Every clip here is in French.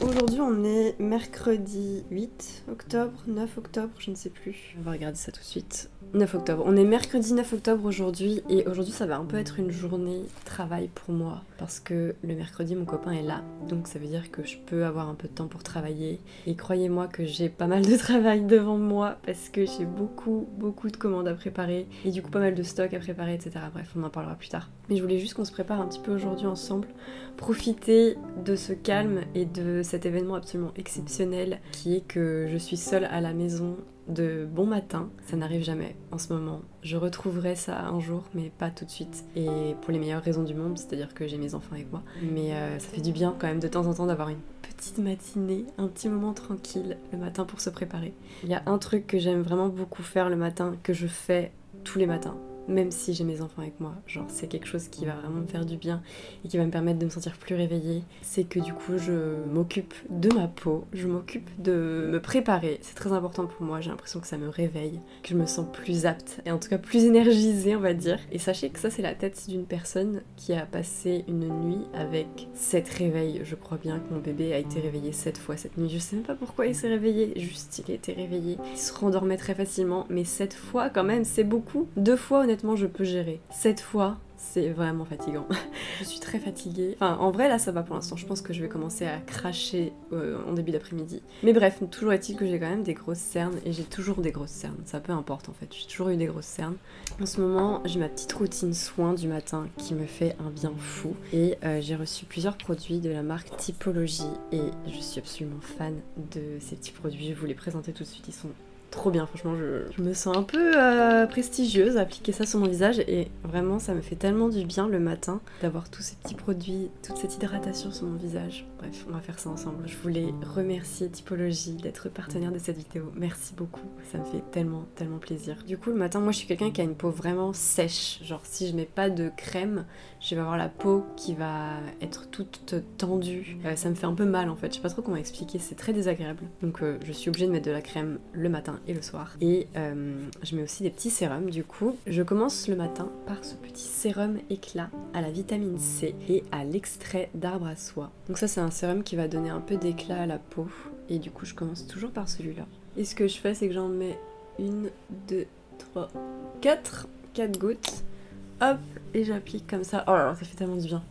Aujourd'hui on est mercredi 8 octobre, 9 octobre, je ne sais plus. On va regarder ça tout de suite. 9 octobre. On est mercredi 9 octobre aujourd'hui et aujourd'hui ça va un peu être une journée travail pour moi parce que le mercredi mon copain est là, donc ça veut dire que je peux avoir un peu de temps pour travailler et croyez-moi que j'ai pas mal de travail devant moi parce que j'ai beaucoup de commandes à préparer et du coup pas mal de stocks à préparer, etc. Bref, on en parlera plus tard. Mais je voulais juste qu'on se prépare un petit peu aujourd'hui ensemble, profiter de ce calme et de cet événement absolument exceptionnel qui est que je suis seule à la maison de bon matin. Ça n'arrive jamais en ce moment. Je retrouverai ça un jour, mais pas tout de suite. Et pour les meilleures raisons du monde, c'est-à-dire que j'ai mes enfants avec moi. Mais ça fait du bien quand même de temps en temps d'avoir une petite matinée, un petit moment tranquille le matin pour se préparer. Il y a un truc que j'aime vraiment beaucoup faire le matin, que je fais tous les matins. Même si j'ai mes enfants avec moi, genre c'est quelque chose qui va vraiment me faire du bien et qui va me permettre de me sentir plus réveillée, c'est que du coup je m'occupe de ma peau, je m'occupe de me préparer, c'est très important pour moi, j'ai l'impression que ça me réveille, que je me sens plus apte et en tout cas plus énergisée on va dire. Et sachez que ça c'est la tête d'une personne qui a passé une nuit avec 7 réveils, je crois bien que mon bébé a été réveillé 7 fois cette nuit, je sais même pas pourquoi il s'est réveillé, juste il a été réveillé, il se rendormait très facilement, mais 7 fois quand même c'est beaucoup, 2 fois honnêtement je peux gérer. 7 fois, c'est vraiment fatigant. Je suis très fatiguée. Enfin, en vrai, là, ça va pour l'instant. Je pense que je vais commencer à cracher en début d'après-midi. Mais bref, toujours est-il que j'ai quand même des grosses cernes et j'ai toujours des grosses cernes. Ça peu importe en fait. J'ai toujours eu des grosses cernes. En ce moment, j'ai ma petite routine soin du matin qui me fait un bien fou. Et j'ai reçu plusieurs produits de la marque Typologie et je suis absolument fan de ces petits produits. Je vais vous les présenter tout de suite. Ils sont trop bien, franchement, je me sens un peu prestigieuse à appliquer ça sur mon visage et vraiment ça me fait tellement du bien le matin d'avoir tous ces petits produits, toute cette hydratation sur mon visage. Bref, on va faire ça ensemble. Je voulais remercier Typologie d'être partenaire de cette vidéo. Merci beaucoup, ça me fait tellement plaisir. Du coup, le matin, moi je suis quelqu'un qui a une peau vraiment sèche. Genre si je mets pas de crème, je vais avoir la peau qui va être toute tendue. Ça me fait un peu mal en fait, je sais pas trop comment expliquer, c'est très désagréable. Donc je suis obligée de mettre de la crème le matin et le soir. Et je mets aussi des petits sérums du coup. Je commence le matin par ce petit sérum éclat à la vitamine C et à l'extrait d'arbre à soie. Donc ça c'est un sérum qui va donner un peu d'éclat à la peau et du coup je commence toujours par celui-là. Et ce que je fais c'est que j'en mets 1, 2, 3, 4 gouttes. Hop, et j'applique comme ça. Oh là là, ça fait tellement du bien.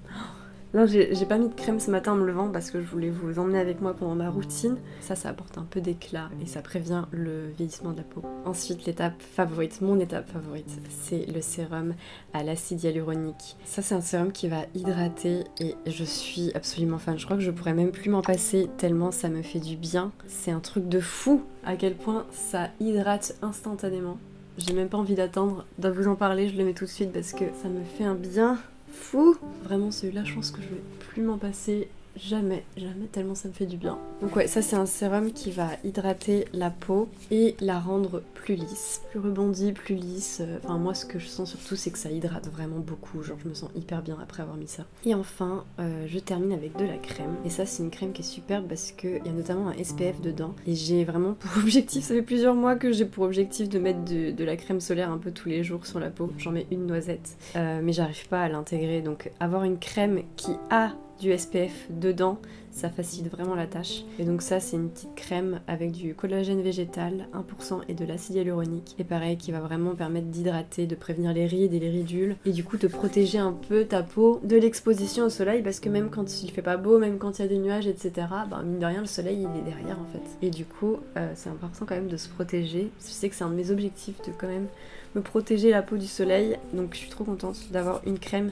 Non, j'ai pas mis de crème ce matin en me levant parce que je voulais vous emmener avec moi pendant ma routine. Ça apporte un peu d'éclat et ça prévient le vieillissement de la peau. Ensuite, l'étape favorite, mon étape favorite, c'est le sérum à l'acide hyaluronique. Ça, c'est un sérum qui va hydrater et je suis absolument fan. Je crois que je pourrais même plus m'en passer tellement ça me fait du bien. C'est un truc de fou à quel point ça hydrate instantanément. J'ai même pas envie d'attendre de vous en parler, je le mets tout de suite parce que ça me fait un bien fou. Vraiment celui-là je pense que je vais plus m'en passer jamais tellement ça me fait du bien. Donc ouais, ça c'est un sérum qui va hydrater la peau et la rendre plus lisse, plus rebondie, plus lisse. Enfin moi ce que je sens surtout c'est que ça hydrate vraiment beaucoup, genre je me sens hyper bien après avoir mis ça. Et enfin je termine avec de la crème et ça c'est une crème qui est superbe parce qu'il y a notamment un SPF dedans et j'ai vraiment pour objectif, ça fait plusieurs mois que j'ai pour objectif de mettre de la crème solaire un peu tous les jours sur la peau. J'en mets une noisette mais j'arrive pas à l'intégrer, donc avoir une crème qui a du SPF dedans, ça facilite vraiment la tâche. Et donc ça c'est une petite crème avec du collagène végétal 1% et de l'acide hyaluronique. Et pareil qui va vraiment permettre d'hydrater, de prévenir les rides et les ridules. Et du coup de protéger un peu ta peau de l'exposition au soleil parce que même quand il fait pas beau, même quand il y a des nuages etc, bah mine de rien le soleil il est derrière en fait. Et du coup c'est important quand même de se protéger. Je sais que c'est un de mes objectifs de quand même me protéger la peau du soleil. Donc je suis trop contente d'avoir une crème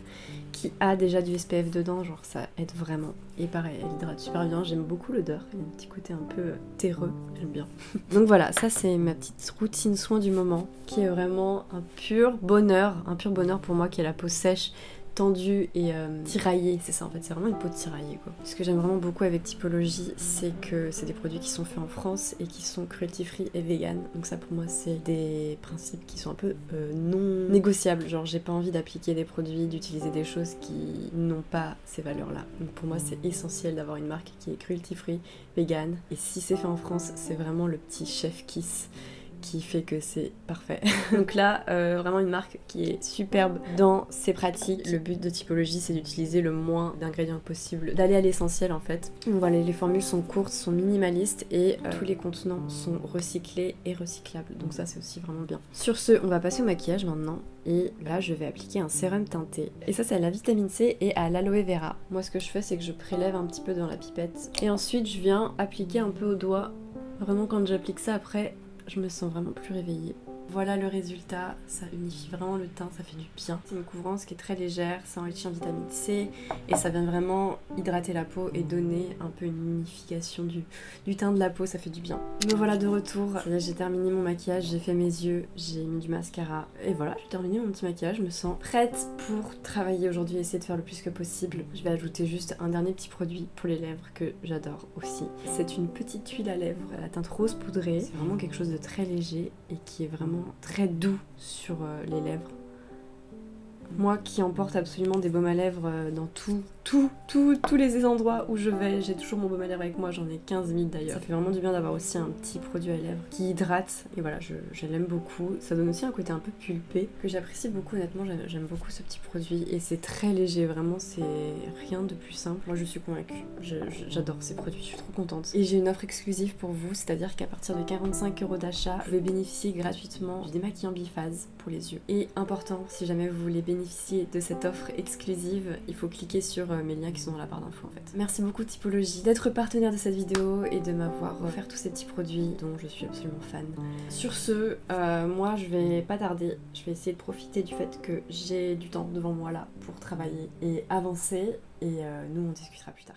qui a déjà du SPF dedans, genre ça aide vraiment. Et pareil, elle hydrate super bien, j'aime beaucoup l'odeur, il y a un petit côté un peu terreux, j'aime bien. Donc voilà, ça c'est ma petite routine soin du moment, qui est vraiment un pur bonheur pour moi qui est la peau sèche, tendue et tiraillée, c'est ça en fait, c'est vraiment une peau tiraillée quoi. Ce que j'aime vraiment beaucoup avec Typologie, c'est que c'est des produits qui sont faits en France et qui sont cruelty free et vegan, donc ça pour moi c'est des principes qui sont un peu non négociables, genre j'ai pas envie d'appliquer des produits, d'utiliser des choses qui n'ont pas ces valeurs là, donc pour moi c'est essentiel d'avoir une marque qui est cruelty free, vegan, et si c'est fait en France, c'est vraiment le petit chef kiss qui fait que c'est parfait. Donc là, vraiment une marque qui est superbe dans ses pratiques. Le but de Typologie, c'est d'utiliser le moins d'ingrédients possible, d'aller à l'essentiel en fait. Donc voilà, les formules sont courtes, sont minimalistes et tous les contenants sont recyclés et recyclables. Donc ça, c'est aussi vraiment bien. Sur ce, on va passer au maquillage maintenant. Et là, je vais appliquer un sérum teinté. Et ça, c'est à la vitamine C et à l'aloe vera. Moi, ce que je fais, c'est que je prélève un petit peu dans la pipette. Et ensuite, je viens appliquer un peu au doigt. Vraiment, quand j'applique ça, après, je me sens vraiment plus réveillée. Voilà le résultat, ça unifie vraiment le teint, ça fait du bien. C'est une couvrance qui est très légère, ça enrichit en vitamine C et ça vient vraiment hydrater la peau et donner un peu une unification du teint de la peau, ça fait du bien. Me voilà de retour, j'ai terminé mon maquillage, j'ai fait mes yeux, j'ai mis du mascara et voilà, j'ai terminé mon petit maquillage, je me sens prête pour travailler aujourd'hui, essayer de faire le plus que possible. Je vais ajouter juste un dernier petit produit pour les lèvres que j'adore aussi. C'est une petite huile à lèvres à la teinte rose poudrée, c'est vraiment quelque chose de très léger et qui est vraiment très doux sur les lèvres. Moi qui emporte absolument des baumes à lèvres dans tous les endroits où je vais, j'ai toujours mon baume à lèvres avec moi, j'en ai 15 000 d'ailleurs. Ça fait vraiment du bien d'avoir aussi un petit produit à lèvres qui hydrate et voilà, je l'aime beaucoup. Ça donne aussi un côté un peu pulpé que j'apprécie beaucoup, honnêtement, j'aime beaucoup ce petit produit et c'est très léger, vraiment c'est rien de plus simple. Moi je suis convaincue, j'adore ces produits, je suis trop contente. Et j'ai une offre exclusive pour vous, c'est-à-dire qu'à partir de 45 € d'achat, vous pouvez bénéficier gratuitement du démaquillant biphase pour les yeux. Et important, si jamais vous voulez bénéficier de cette offre exclusive, il faut cliquer sur mes liens qui sont dans la barre d'infos en fait. Merci beaucoup Typologie d'être partenaire de cette vidéo et de m'avoir offert tous ces petits produits dont je suis absolument fan. Sur ce, moi je vais pas tarder, je vais essayer de profiter du fait que j'ai du temps devant moi là pour travailler et avancer et nous on discutera plus tard.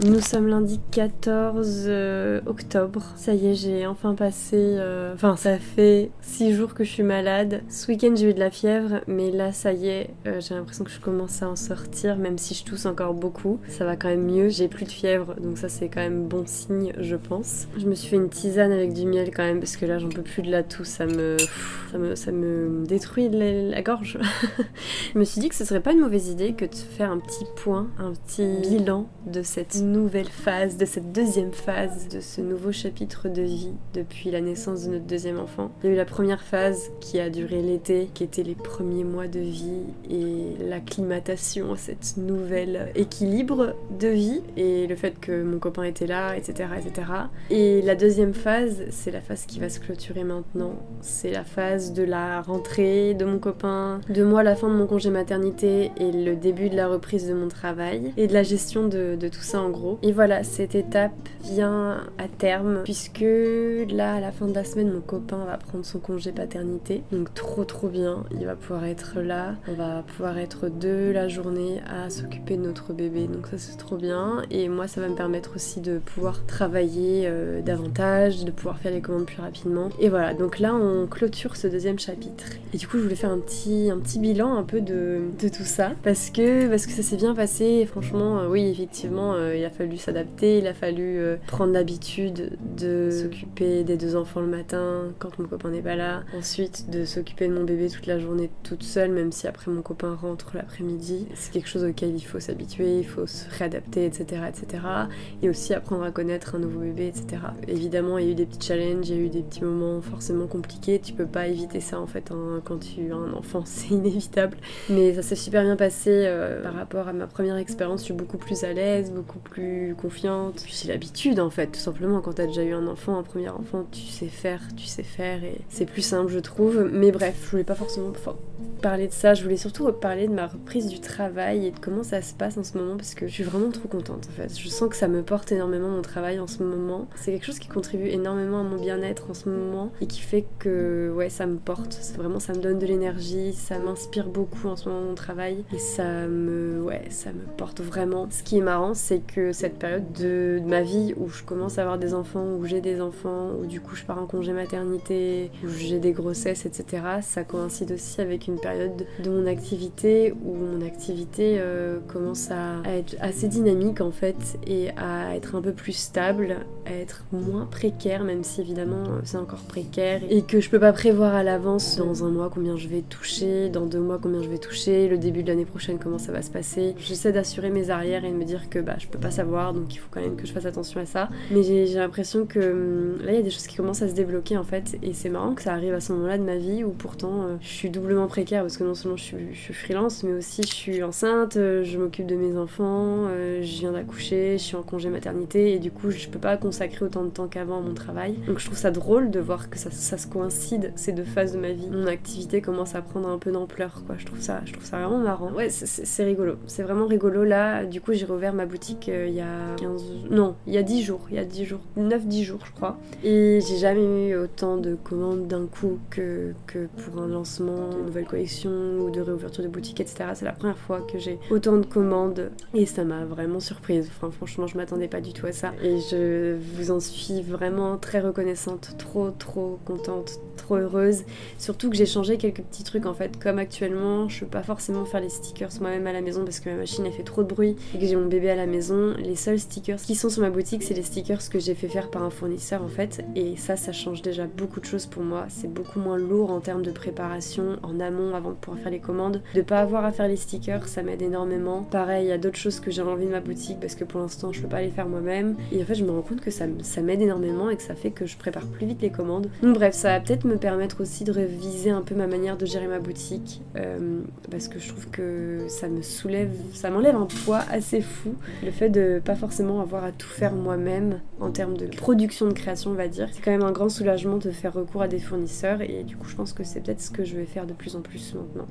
Nous sommes lundi 14 octobre. Ça y est, j'ai enfin passé... Enfin, ça fait 6 jours que je suis malade. Ce week-end, j'ai eu de la fièvre, mais là, ça y est, j'ai l'impression que je commence à en sortir, même si je tousse encore beaucoup. Ça va quand même mieux, j'ai plus de fièvre, donc ça, c'est quand même bon signe, je pense. Je me suis fait une tisane avec du miel quand même, parce que là, j'en peux plus de la toux, ça me détruit la gorge. Je me suis dit que ce serait pas une mauvaise idée que de faire un petit point, un petit bilan de cette nouvelle phase, de cette deuxième phase, de ce nouveau chapitre de vie depuis la naissance de notre deuxième enfant. Il y a eu la première phase qui a duré l'été, qui était les premiers mois de vie et l'acclimatation à cette nouvelle équilibre de vie et le fait que mon copain était là, etc. etc. Et la deuxième phase, c'est la phase qui va se clôturer maintenant. C'est la phase de la rentrée de mon copain, de moi la fin de mon congé maternité et le début de la reprise de mon travail et de la gestion de tout ça en gros gros. Et voilà, cette étape vient à terme puisque là à la fin de la semaine mon copain va prendre son congé paternité, donc trop bien, il va pouvoir être là, on va pouvoir être deux la journée à s'occuper de notre bébé, donc ça c'est trop bien. Et moi ça va me permettre aussi de pouvoir travailler davantage, de pouvoir faire les commandes plus rapidement. Et voilà, donc là on clôture ce deuxième chapitre. Et du coup je voulais faire un petit bilan un peu de tout ça parce que ça s'est bien passé. Et franchement oui effectivement il a fallu s'adapter, il a fallu prendre l'habitude de s'occuper des deux enfants le matin quand mon copain n'est pas là, ensuite de s'occuper de mon bébé toute la journée toute seule, même si après mon copain rentre l'après-midi. C'est quelque chose auquel il faut s'habituer, il faut se réadapter, etc. Et aussi apprendre à connaître un nouveau bébé, etc. Évidemment il y a eu des petits challenges, il y a eu des petits moments forcément compliqués, tu peux pas éviter ça en fait hein, quand tu as un enfant, c'est inévitable. Mais ça s'est super bien passé par rapport à ma première expérience, je suis beaucoup plus à l'aise, beaucoup plus confiante. Puis j'ai l'habitude en fait, tout simplement, quand t'as déjà eu un enfant, un premier enfant, tu sais faire et c'est plus simple je trouve. Mais bref, je voulais pas forcément parler de ça, je voulais surtout parler de ma reprise du travail et de comment ça se passe en ce moment parce que je suis vraiment trop contente en fait. Je sens que ça me porte énormément mon travail en ce moment. C'est quelque chose qui contribue énormément à mon bien-être en ce moment et qui fait que ouais ça me porte, vraiment ça me donne de l'énergie, ça m'inspire beaucoup en ce moment mon travail et ça me porte vraiment. Ce qui est marrant c'est que cette période de ma vie où je commence à avoir des enfants, où j'ai des enfants, où du coup je pars en congé maternité, où j'ai des grossesses, etc. Ça coïncide aussi avec une période de mon activité où mon activité commence à être assez dynamique en fait et à être un peu plus stable, à être moins précaire, même si évidemment c'est encore précaire et que je peux pas prévoir à l'avance dans un mois combien je vais toucher, dans 2 mois combien je vais toucher, le début de l'année prochaine comment ça va se passer. J'essaie d'assurer mes arrières et de me dire que je peux pas savoir, donc il faut quand même que je fasse attention à ça. Mais j'ai l'impression que là il y a des choses qui commencent à se débloquer en fait et c'est marrant que ça arrive à ce moment-là de ma vie où pourtant je suis doublement précaire parce que non seulement je suis freelance mais aussi je suis enceinte, je m'occupe de mes enfants, je viens d'accoucher, je suis en congé maternité et du coup je peux pas consacrer autant de temps qu'avant à mon travail. Donc je trouve ça drôle de voir que ça se coïncide ces deux phases de ma vie. Mon activité commence à prendre un peu d'ampleur quoi, je trouve ça vraiment marrant. Ouais c'est rigolo, c'est vraiment rigolo là. Du coup j'ai rouvert ma boutique il y a 10 jours, 9-10 jours je crois. Et j'ai jamais eu autant de commandes d'un coup que pour un lancement de nouvelle collection ou de réouverture de boutique, etc. C'est la première fois que j'ai autant de commandes et ça m'a vraiment surprise. Enfin, franchement, je m'attendais pas du tout à ça et je vous en suis vraiment très reconnaissante, trop contente, trop heureuse. Surtout que j'ai changé quelques petits trucs en fait, comme actuellement, je peux pas forcément faire les stickers moi-même à la maison parce que ma machine elle fait trop de bruit et que j'ai mon bébé à la maison. Les seuls stickers qui sont sur ma boutique, c'est les stickers que j'ai fait faire par un fournisseur en fait et ça change déjà beaucoup de choses pour moi. C'est beaucoup moins lourd en termes de préparation en amont avant de pouvoir faire les commandes. De pas avoir à faire les stickers, ça m'aide énormément. Pareil, il y a d'autres choses que j'ai envie de ma boutique parce que pour l'instant je peux pas les faire moi-même et en fait je me rends compte que ça m'aide énormément et que ça fait que je prépare plus vite les commandes. Donc bref, ça va peut-être me permettre aussi de réviser un peu ma manière de gérer ma boutique parce que je trouve que ça m'enlève un poids assez fou, le fait de pas forcément avoir à tout faire moi-même en termes de production de création on va dire. C'est quand même un grand soulagement de faire recours à des fournisseurs et du coup je pense que c'est peut-être ce que je vais faire de plus en plus maintenant.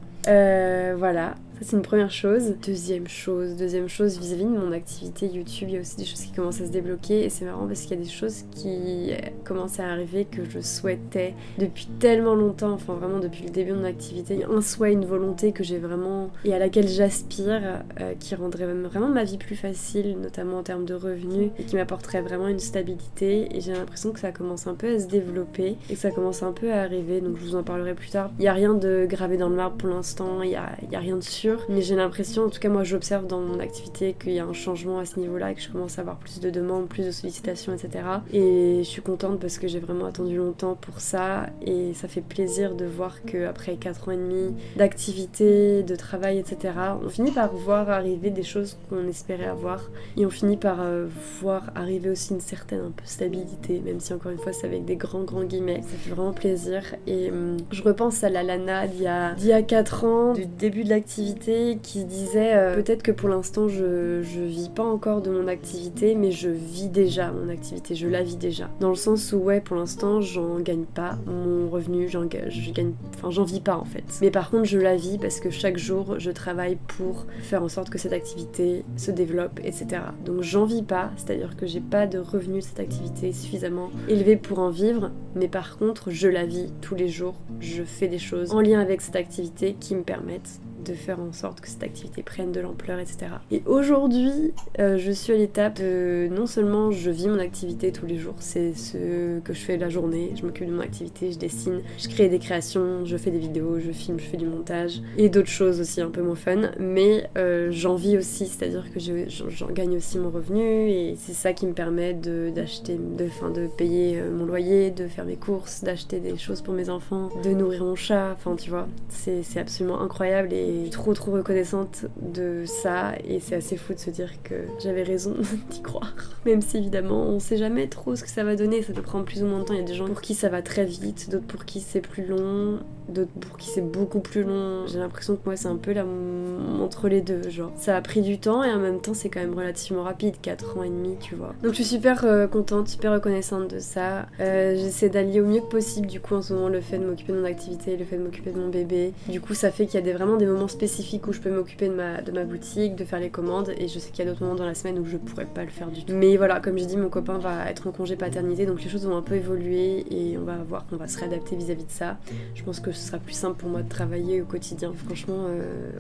Voilà, ça c'est une première chose. Deuxième chose vis-à-vis de mon activité YouTube, il y a aussi des choses qui commencent à se débloquer et c'est marrant parce qu'il y a des choses qui commencent à arriver que je souhaitais depuis tellement longtemps, enfin vraiment depuis le début de mon activité. Il y a un souhait, une volonté que j'ai vraiment et à laquelle j'aspire qui rendrait vraiment ma vie plus facile, notamment en termes de revenus et qui m'apporterait vraiment une stabilité et j'ai l'impression que ça commence un peu à se développer et que ça commence un peu à arriver, donc je vous en parlerai plus tard. Il n'y a rien de gravé dans le marbre pour l'instant, il y a rien de sûr, mais j'ai l'impression, en tout cas moi j'observe dans mon activité qu'il y a un changement à ce niveau-là et que je commence à avoir plus de demandes, plus de sollicitations, etc. Et je suis contente parce que j'ai vraiment attendu longtemps pour ça et ça fait plaisir de voir qu'après 4 ans et demi d'activité, de travail, etc., on finit par voir arriver des choses qu'on espérait avoir et on finit par voir arriver aussi une certaine un peu stabilité, même si encore une fois c'est avec des grands guillemets. Ça fait vraiment plaisir et je repense à la Lana d'il y a 4 ans, du début de l'activité activité qui disait peut-être que pour l'instant je vis pas encore de mon activité, mais je vis déjà mon activité, je la vis déjà. Dans le sens où ouais, pour l'instant j'en gagne pas mon revenu, j'en vis pas en fait. Mais par contre je la vis parce que chaque jour je travaille pour faire en sorte que cette activité se développe, etc. Donc j'en vis pas, c'est-à-dire que j'ai pas de revenu de cette activité suffisamment élevé pour en vivre, mais par contre je la vis tous les jours, je fais des choses en lien avec cette activité qui me permettent de faire en sorte que cette activité prenne de l'ampleur, etc. Et aujourd'hui, je suis à l'étape de non seulement je vis mon activité tous les jours, c'est ce que je fais la journée, je m'occupe de mon activité, je dessine, je crée des créations, je fais des vidéos, je filme, je fais du montage et d'autres choses aussi un peu moins fun, mais j'en vis aussi, c'est-à-dire que j'en gagne aussi mon revenu et c'est ça qui me permet de payer mon loyer, de faire mes courses, d'acheter des choses pour mes enfants, de nourrir mon chat, enfin tu vois, c'est absolument incroyable et je suis trop reconnaissante de ça et c'est assez fou de se dire que j'avais raison d'y croire. Même si évidemment on sait jamais trop ce que ça va donner, ça peut prendre plus ou moins de temps, il y a des gens pour qui ça va très vite, d'autres pour qui c'est plus long, d'autres pour qui c'est beaucoup plus long. J'ai l'impression que moi c'est un peu là entre les deux, genre ça a pris du temps et en même temps c'est quand même relativement rapide, 4 ans et demi tu vois. Donc je suis super contente, super reconnaissante de ça. J'essaie d'allier au mieux que possible du coup en ce moment le fait de m'occuper de mon activité, le fait de m'occuper de mon bébé. Du coup ça fait qu'il y a vraiment des moments spécifiques où je peux m'occuper de ma boutique, de faire les commandes et je sais qu'il y a d'autres moments dans la semaine où je pourrais pas le faire du tout. Mais voilà, comme j'ai dit, mon copain va être en congé paternité donc les choses vont un peu évoluer et on va voir qu'on va se réadapter vis-à-vis de ça. Je pense que ce sera plus simple pour moi de travailler au quotidien. Franchement,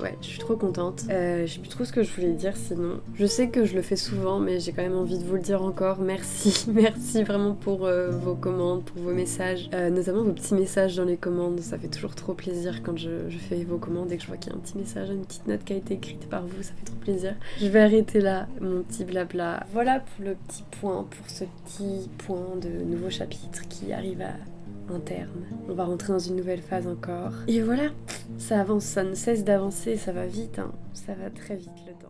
ouais, je suis trop contente. Je sais plus trop ce que je voulais dire sinon. Je sais que je le fais souvent mais j'ai quand même envie de vous le dire encore. Merci, merci vraiment pour vos commandes, pour vos messages, notamment vos petits messages dans les commandes. Ça fait toujours trop plaisir quand je fais vos commandes et que je vois qu'il y a un petit message, une petite note qui a été écrite par vous, ça fait trop plaisir. Je vais arrêter là mon petit blabla. Voilà pour le petit point, pour ce petit point de nouveau chapitre qui arrive à un terme. On va rentrer dans une nouvelle phase encore. Et voilà, ça avance, ça ne cesse d'avancer, ça va vite, hein. Ça va très vite le temps.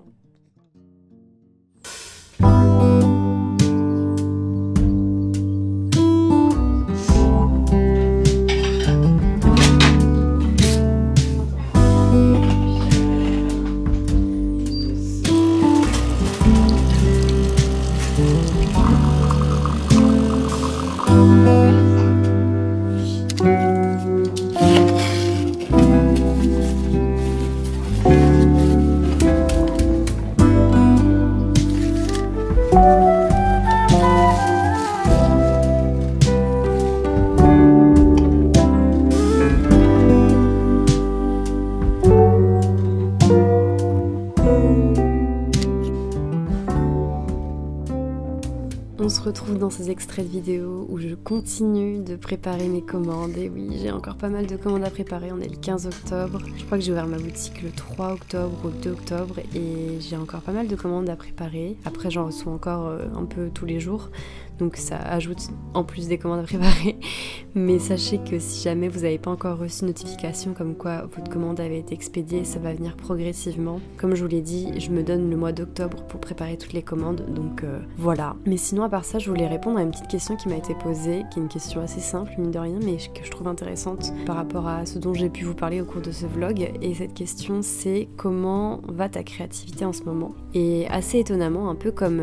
On se retrouve dans ces extraits de vidéos où je continue de préparer mes commandes. Et oui, j'ai encore pas mal de commandes à préparer. On est le 15 octobre. Je crois que j'ai ouvert ma boutique le 3 octobre ou le 2 octobre. Et j'ai encore pas mal de commandes à préparer. Après, j'en reçois encore un peu tous les jours. Donc ça ajoute en plus des commandes à préparer. Mais sachez que si jamais vous n'avez pas encore reçu une notification comme quoi votre commande avait été expédiée, ça va venir progressivement. Comme je vous l'ai dit, je me donne le mois d'octobre pour préparer toutes les commandes. Donc voilà. Mais sinon, à part ça, je voulais répondre à une petite question qui m'a été posée, qui est une question assez simple, mine de rien, mais que je trouve intéressante par rapport à ce dont j'ai pu vous parler au cours de ce vlog. Et cette question, c'est comment va ta créativité en ce moment? Et assez étonnamment, un peu comme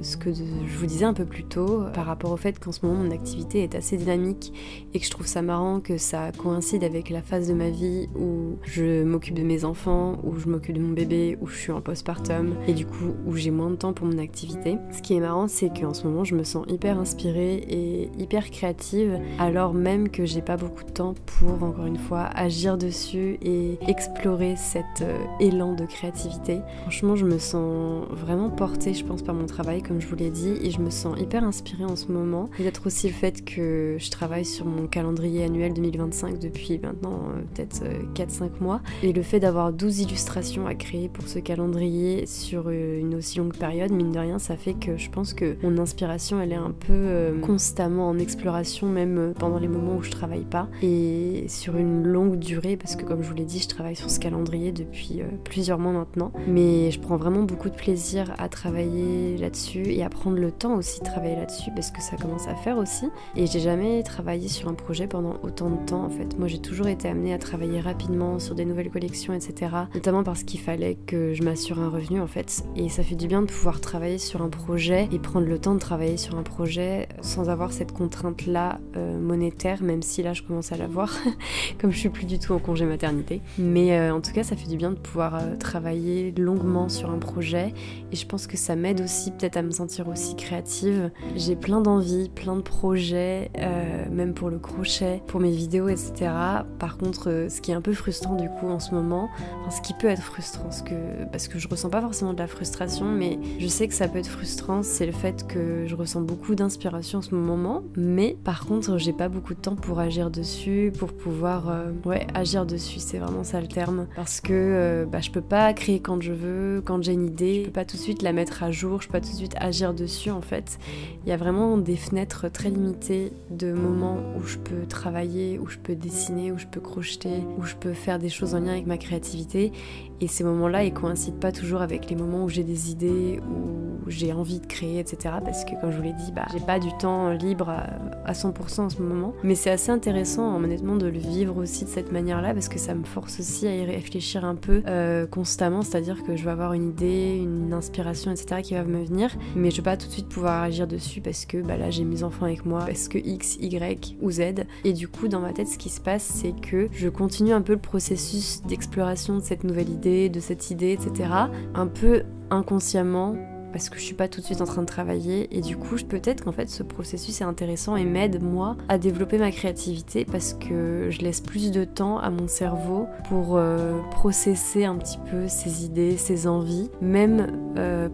ce que je vous disais un peu plus tôt, par rapport au fait qu'en ce moment mon activité est assez dynamique et que je trouve ça marrant que ça coïncide avec la phase de ma vie où je m'occupe de mes enfants, où je m'occupe de mon bébé, où je suis en postpartum et du coup où j'ai moins de temps pour mon activité. Ce qui est marrant, c'est qu'en ce moment je me sens hyper inspirée et hyper créative alors même que j'ai pas beaucoup de temps pour, encore une fois, agir dessus et explorer cet élan de créativité. Franchement, je me sens vraiment portée, je pense, par mon travail, comme je vous l'ai dit, et je me sens hyper inspirée en ce moment. Peut-être aussi le fait que je travaille sur mon calendrier annuel 2025 depuis maintenant peut-être 4-5 mois, et le fait d'avoir 12 illustrations à créer pour ce calendrier sur une aussi longue période, mine de rien, ça fait que je pense que mon inspiration elle est un peu constamment en exploration, même pendant les moments où je travaille pas, et sur une longue durée, parce que comme je vous l'ai dit, je travaille sur ce calendrier depuis plusieurs mois maintenant, mais je prends vraiment beaucoup de plaisir à travailler là-dessus et à prendre le temps aussi de travailler là-dessus. là-dessus parce que ça commence à faire aussi. Et j'ai jamais travaillé sur un projet pendant autant de temps en fait. Moi j'ai toujours été amenée à travailler rapidement sur des nouvelles collections, etc. Notamment parce qu'il fallait que je m'assure un revenu en fait. Et ça fait du bien de pouvoir travailler sur un projet et prendre le temps de travailler sur un projet sans avoir cette contrainte-là monétaire, même si là je commence à l'avoir, comme je suis plus du tout en congé maternité. Mais en tout cas ça fait du bien de pouvoir travailler longuement sur un projet et je pense que ça m'aide aussi peut-être à me sentir aussi créative. J'ai plein d'envies, plein de projets, même pour le crochet, pour mes vidéos, etc. Par contre, ce qui est un peu frustrant du coup en ce moment, enfin ce qui peut être frustrant, parce que je ressens pas forcément de la frustration, mais je sais que ça peut être frustrant, c'est le fait que je ressens beaucoup d'inspiration en ce moment, mais par contre j'ai pas beaucoup de temps pour agir dessus, pour pouvoir agir dessus, c'est vraiment ça le terme, parce que je peux pas créer quand je veux, quand j'ai une idée, je peux pas tout de suite la mettre à jour, je peux pas tout de suite agir dessus en fait. Il y a vraiment des fenêtres très limitées de moments où je peux travailler, où je peux dessiner, où je peux crocheter, où je peux faire des choses en lien avec ma créativité, et ces moments-là ils coïncident pas toujours avec les moments où j'ai des idées, où j'ai envie de créer, etc. parce que comme je vous l'ai dit, j'ai pas du temps libre à 100% en ce moment, mais c'est assez intéressant honnêtement de le vivre aussi de cette manière-là parce que ça me force aussi à y réfléchir un peu constamment, c'est-à-dire que je vais avoir une idée, une inspiration, etc. qui va me venir, mais je vais pas tout de suite pouvoir agir dessus parce que là j'ai mes enfants avec moi, parce que X, Y ou Z, et du coup dans ma tête ce qui se passe c'est que je continue un peu le processus d'exploration de cette nouvelle idée, de cette idée, etc. un peu inconsciemment, parce que je suis pas tout de suite en train de travailler, et du coup peut-être qu'en fait ce processus est intéressant et m'aide moi à développer ma créativité parce que je laisse plus de temps à mon cerveau pour processer un petit peu ses idées, ses envies, même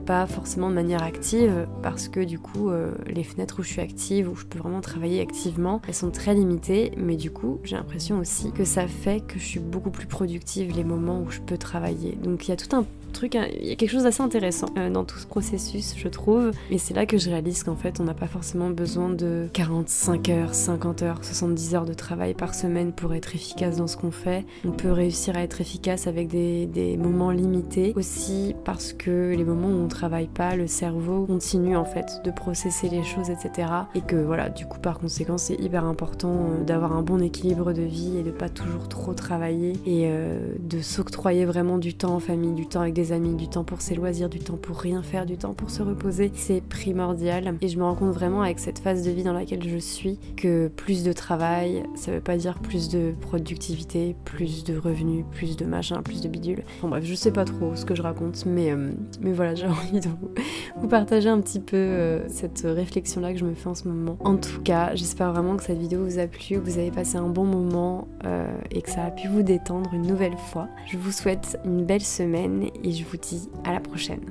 pas forcément de manière active, parce que du coup les fenêtres où je suis active, où je peux vraiment travailler activement, elles sont très limitées, mais du coup j'ai l'impression aussi que ça fait que je suis beaucoup plus productive les moments où je peux travailler. Donc il y a tout un truc, il y a quelque chose d'assez intéressant dans tout ce processus, je trouve, et c'est là que je réalise qu'en fait on n'a pas forcément besoin de 45 heures, 50 heures, 70 heures de travail par semaine pour être efficace dans ce qu'on fait. On peut réussir à être efficace avec des moments limités aussi, parce que les moments où on travaille pas, le cerveau continue en fait de processer les choses, etc. et que voilà, du coup par conséquent c'est hyper important d'avoir un bon équilibre de vie et de pas toujours trop travailler, et de s'octroyer vraiment du temps en famille, du temps avec des amis, du temps pour ses loisirs, du temps pour rien faire, du temps pour se reposer, c'est primordial. Et je me rends compte vraiment avec cette phase de vie dans laquelle je suis que plus de travail, ça veut pas dire plus de productivité, plus de revenus, plus de machin, plus de bidule. Enfin bref, je sais pas trop ce que je raconte, mais voilà, j'ai envie de vous partager un petit peu cette réflexion-là que je me fais en ce moment. En tout cas, j'espère vraiment que cette vidéo vous a plu, que vous avez passé un bon moment et que ça a pu vous détendre une nouvelle fois. Je vous souhaite une belle semaine et je vous dis à la prochaine.